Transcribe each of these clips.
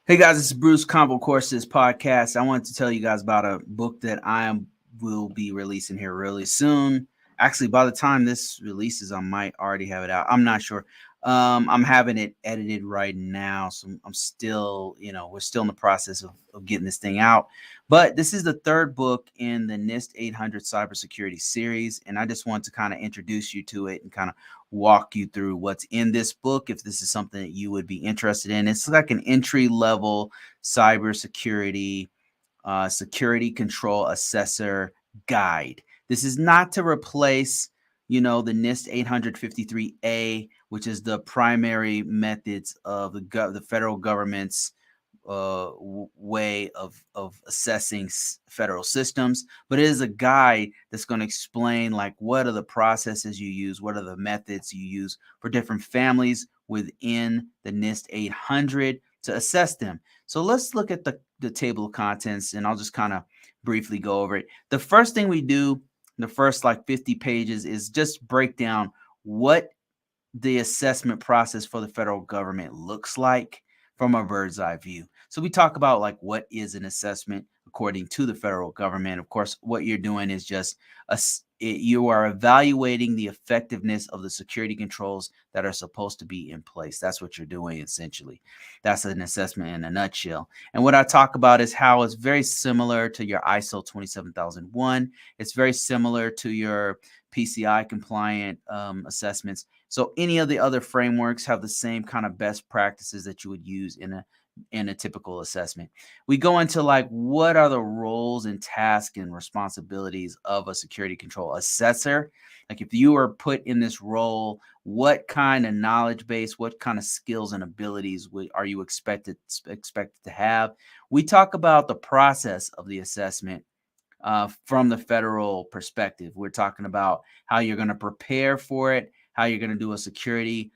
Hey guys, this is Bruce, Convocourses podcast. I wanted to tell you guys about a book that will be releasing here really soon. Actually, by the time this releases, I might already have it out. I'm not sure. I'm having it edited right now, so I'm still, we're still in the process of getting this thing out. But this is the third book in the NIST 800 cybersecurity series, and I just want to kind of introduce you to it and kind of walk you through what's in this book if this is something that you would be interested in. It's like an entry level cybersecurity security control assessor guide. This is not to replace, the NIST 853A, which is the primary methods of the federal government's way of assessing federal systems, but it is a guide that's going to explain like what are the processes you use, what are the methods you use for different families within the NIST 800 to assess them. So let's look at the table of contents, and I'll just kind of briefly go over it. The first thing we do, the first like 50 pages, is just break down what the assessment process for the federal government looks like from a bird's eye view. So we talk about like what is an assessment according to the federal government. Of course, what you're doing is just you are evaluating the effectiveness of the security controls that are supposed to be in place. That's what you're doing essentially. That's an assessment in a nutshell. And what I talk about is how it's very similar to your ISO 27001. It's very similar to your PCI compliant assessments. So any of the other frameworks have the same kind of best practices that you would use in a typical assessment. We go into like what are the roles and tasks and responsibilities of a security control assessor. Like if you are put in this role, what kind of knowledge base, what kind of skills and abilities are you expected to have? We talk about the process of the assessment from the federal perspective. We're talking about how you're going to prepare for it, how you're going to do a security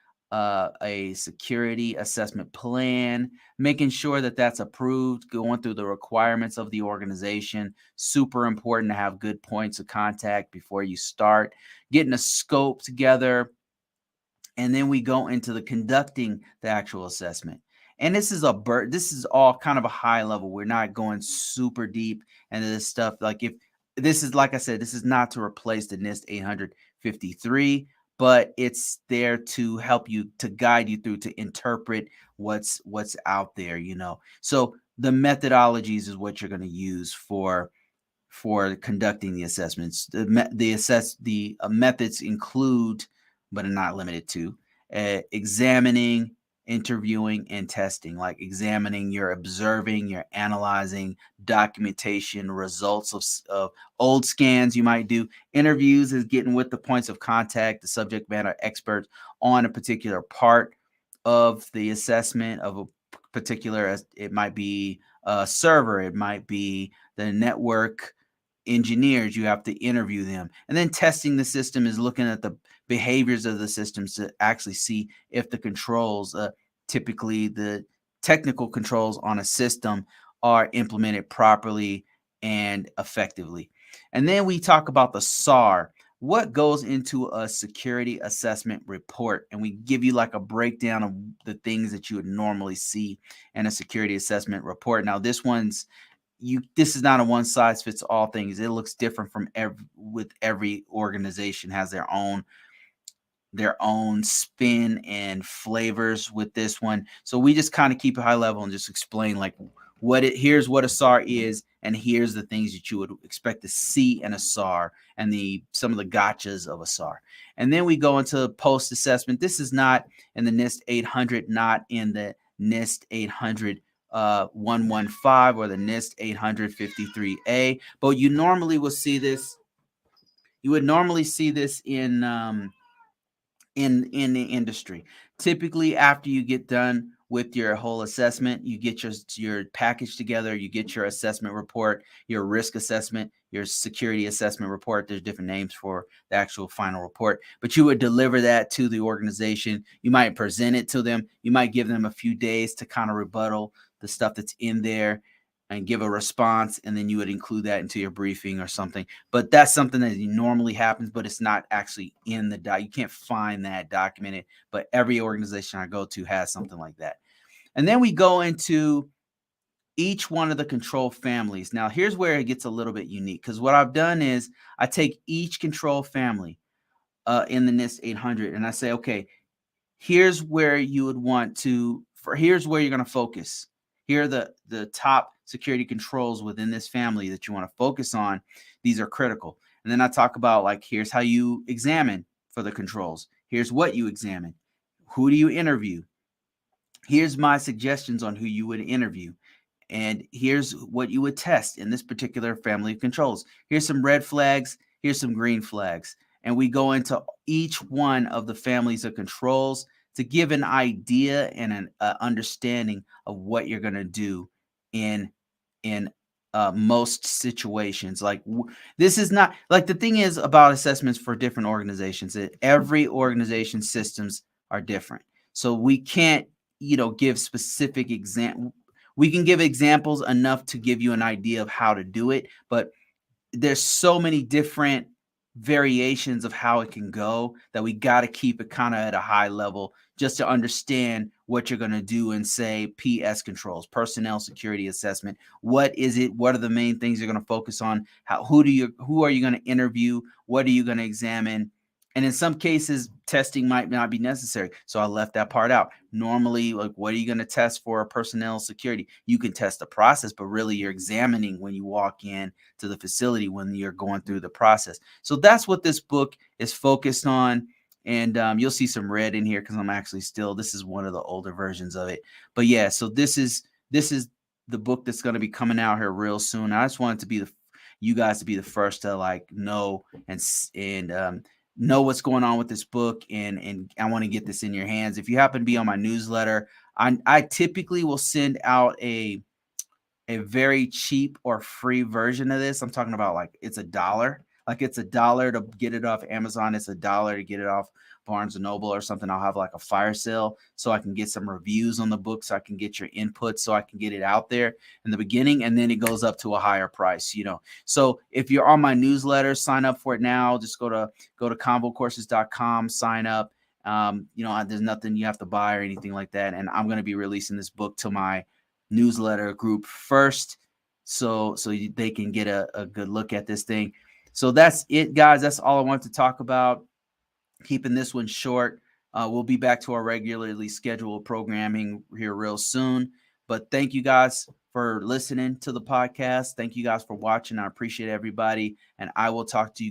assessment plan, making sure that that's approved, going through the requirements of the organization. Super important to have good points of contact before you start, getting a scope together. And then we go into the conducting the actual assessment. And this is all kind of a high level. We're not going super deep into this stuff. Like if this is, like I said, this is not to replace the NIST 853, but it's there to help you, to guide you through, to interpret what's out there, So the methodologies is what you're going to use for conducting the assessments. The methods include, but are not limited to, examining, interviewing, and testing. Like examining, you're observing, you're analyzing documentation, results of old scans you might do. Interviews is getting with the points of contact, the subject matter experts on a particular part of the assessment of a particular, it might be a server, it might be the network engineers. You have to interview them. And then testing the system is looking at the behaviors of the systems to actually see if the controls, typically the technical controls on a system, are implemented properly and effectively. And then we talk about the SAR. What goes into a security assessment report? And we give you like a breakdown of the things that you would normally see in a security assessment report. Now, this is not a one size fits all thing. It looks different from every organization has their own spin and flavors with this one. So we just kind of keep it high level and just explain like here's what a SAR is, and here's the things that you would expect to see in a SAR and some of the gotchas of a SAR. And then we go into post assessment. This is not in the NIST 800, not in the NIST 800 115 or the NIST 853A, but you normally will see this. You would normally see this in the industry. Typically, after you get done with your whole assessment, you get your package together, you get your assessment report, your risk assessment, your security assessment report. There's different names for the actual final report, but you would deliver that to the organization. You might present it to them. You might give them a few days to kind of rebuttal the stuff that's in there and give a response, and then you would include that into your briefing or something. But that's something that normally happens, but it's not actually in the doc. You can't find that documented, but every organization I go to has something like that. And then we go into each one of the control families. Now, here's where it gets a little bit unique, because what I've done is I take each control family in the NIST 800 and I say, okay, here's where you would want to, here's where you're going to focus. Here are the top security controls within this family that you want to focus on. These are critical. And then I talk about, like, here's how you examine for the controls. Here's what you examine. Who do you interview? Here's my suggestions on who you would interview. And here's what you would test in this particular family of controls. Here's some red flags. Here's some green flags. And we go into each one of the families of controls to give an idea and an understanding of what you're going to do in most situations. Like, this is not like, the thing is about assessments for different organizations, that every organization's systems are different. So we can't, give specific example. We can give examples enough to give you an idea of how to do it, but there's so many different variations of how it can go that we got to keep it kind of at a high level just to understand what you're going to do in, say, PS controls, personnel security assessment. What is it? What are the main things you're going to focus on? Who are you going to interview? What are you going to examine? And in some cases, testing might not be necessary. So I left that part out. Normally, like, what are you going to test for personnel security? You can test the process, but really you're examining when you walk in to the facility, when you're going through the process. So that's what this book is focused on. And you'll see some red in here because I'm actually this is one of the older versions of it. But yeah, so this is the book that's going to be coming out here real soon. I just wanted to be you guys to be the first to, like, know and know what's going on with this book, and I want to get this in your hands. If you happen to be on my newsletter, I typically will send out a very cheap or free version of this. I'm talking about, like, it's $1. Like, it's $1 to get it off Amazon. It's $1 to get it off Barnes and Noble or something. I'll have like a fire sale so I can get some reviews on the book, so I can get your input, so I can get it out there in the beginning, and then it goes up to a higher price, So if you're on my newsletter, sign up for it now. Just go to convocourses.com, sign up. There's nothing you have to buy or anything like that. And I'm going to be releasing this book to my newsletter group first, so they can get a good look at this thing. So that's it, guys. That's all I wanted to talk about. Keeping this one short. We'll be back to our regularly scheduled programming here real soon. But thank you guys for listening to the podcast. Thank you guys for watching. I appreciate everybody. And I will talk to you